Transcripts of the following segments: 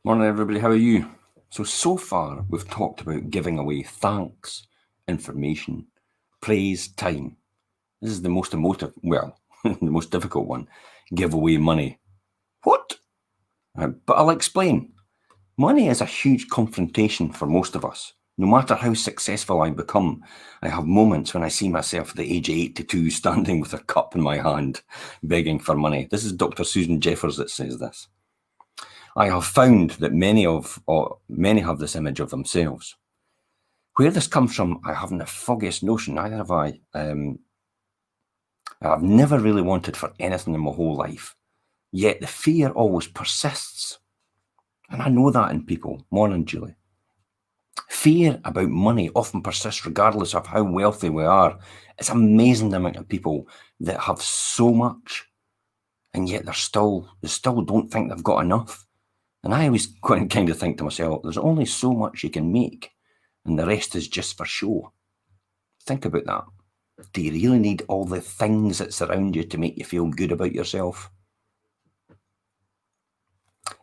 Morning, everybody. How are you? So far, we've talked about giving away thanks, information, praise, time. This is the most emotive, the most difficult one. Give away money. What? But I'll explain. Money is a huge confrontation for most of us. No matter how successful I become, I have moments when I see myself at the age of 82 standing with a cup in my hand, begging for money. This is Dr. Susan Jeffers that says this. I have found that many have this image of themselves. Where this comes from, I haven't the foggiest notion, neither have I. I've never really wanted for anything in my whole life, yet the fear always persists. And I know that in people. Morning, Julie. Fear about money often persists regardless of how wealthy we are. It's amazing the amount of people that have so much, and yet they still don't think they've got enough. And I always kind of think to myself, there's only so much you can make, and the rest is just for show. Think about that. Do you really need all the things that surround you to make you feel good about yourself?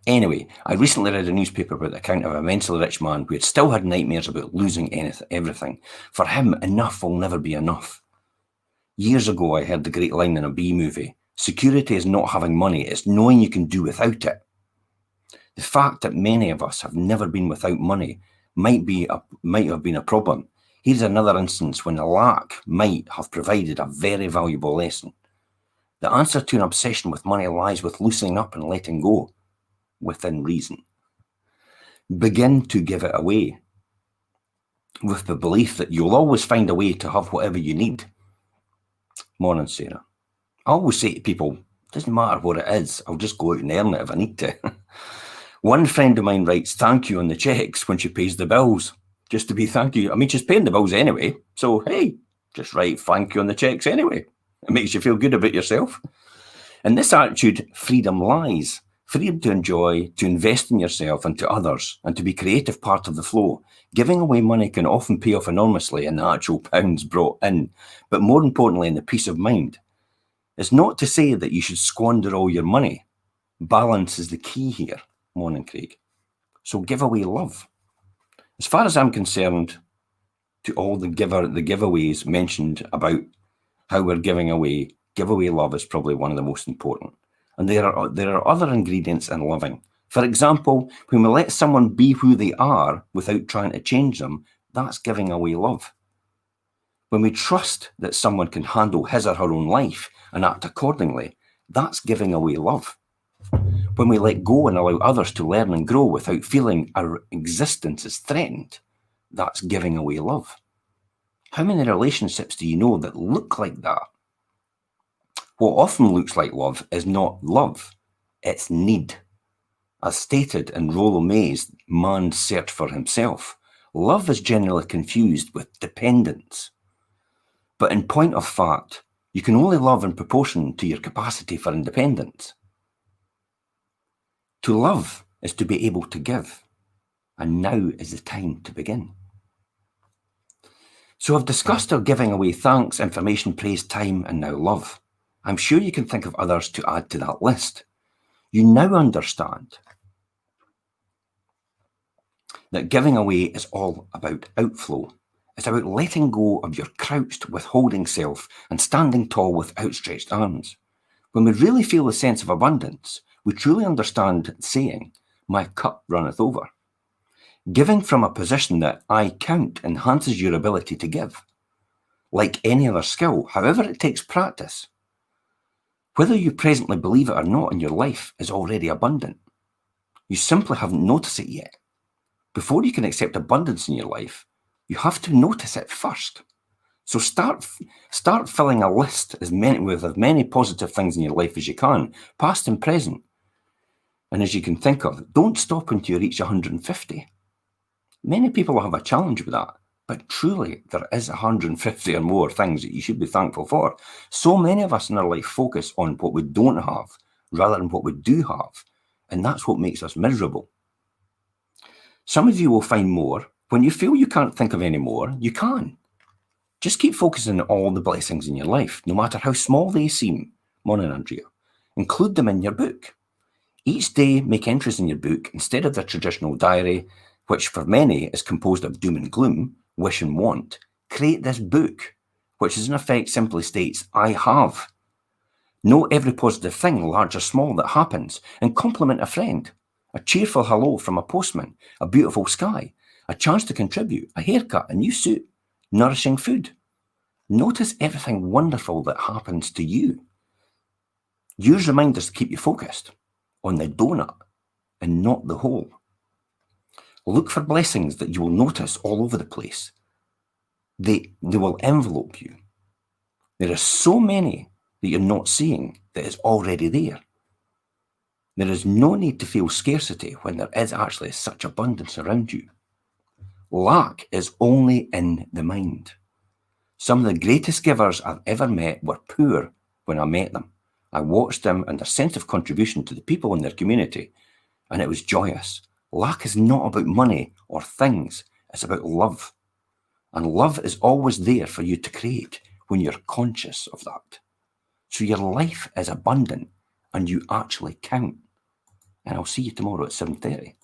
Anyway, I recently read a newspaper about the account of a mentally rich man who had still had nightmares about losing everything. For him, enough will never be enough. Years ago, I heard the great line in a B movie, security is not having money, it's knowing you can do without it. The fact that many of us have never been without money might have been a problem. Here's another instance when a lack might have provided a very valuable lesson. The answer to an obsession with money lies with loosening up and letting go, within reason. Begin to give it away, with the belief that you'll always find a way to have whatever you need. Morning, Sarah. I always say to people, doesn't matter what it is, I'll just go out and earn it if I need to. One friend of mine writes thank you on the checks when she pays the bills, just to be thank you. I mean, she's paying the bills anyway, so hey, just write thank you on the checks anyway. It makes you feel good about yourself. In this attitude, freedom lies. Freedom to enjoy, to invest in yourself and to others, and to be creative part of the flow. Giving away money can often pay off enormously in the actual pounds brought in, but more importantly in the peace of mind. It's not to say that you should squander all your money. Balance is the key here. Morning, Craig. So give away love. As far as I'm concerned, to all the giveaways mentioned about how we're giving away love is probably one of the most important. And there are other ingredients in loving. For example, when we let someone be who they are without trying to change them, that's giving away love. When we trust that someone can handle his or her own life and act accordingly, that's giving away love. When we let go and allow others to learn and grow without feeling our existence is threatened, that's giving away love. How many relationships do you know that look like that? What often looks like love is not love, it's need. As stated in Rollo May's Man's Search for Himself, love is generally confused with dependence. But in point of fact, you can only love in proportion to your capacity for independence. To love is to be able to give, and now is the time to begin. So I've discussed our giving away thanks, information, praise, time, and now love. I'm sure you can think of others to add to that list. You now understand that giving away is all about outflow. It's about letting go of your crouched, withholding self and standing tall with outstretched arms. When we really feel the sense of abundance, we truly understand saying, my cup runneth over. Giving from a position that I count enhances your ability to give. Like any other skill, however it takes practice. Whether you presently believe it or not in your life is already abundant. You simply haven't noticed it yet. Before you can accept abundance in your life, you have to notice it first. So start filling a list with as many positive things in your life as you can, past and present. And as you can think of, don't stop until you reach 150. Many people have a challenge with that, but truly there is 150 or more things that you should be thankful for. So many of us in our life focus on what we don't have rather than what we do have, and that's what makes us miserable. Some of you will find more. When you feel you can't think of any more, you can. Just keep focusing on all the blessings in your life, no matter how small they seem. Morning, Andrea. Include them in your book. Each day, make entries in your book instead of the traditional diary, which for many is composed of doom and gloom, wish and want. Create this book, which is in effect simply states, I have. Know every positive thing, large or small, that happens, and compliment a friend. A cheerful hello from a postman, a beautiful sky, a chance to contribute, a haircut, a new suit, nourishing food. Notice everything wonderful that happens to you. Use reminders to keep you focused on the donut and not the hole. Look for blessings that you will notice all over the place. They will envelope you. There are so many that you're not seeing that is already there. There is no need to feel scarcity when there is actually such abundance around you. Lack is only in the mind. Some of the greatest givers I've ever met were poor when I met them. I watched them and their sense of contribution to the people in their community, and it was joyous. Lack is not about money or things, it's about love. And love is always there for you to create when you're conscious of that. So your life is abundant and you actually count. And I'll see you tomorrow at 7:30.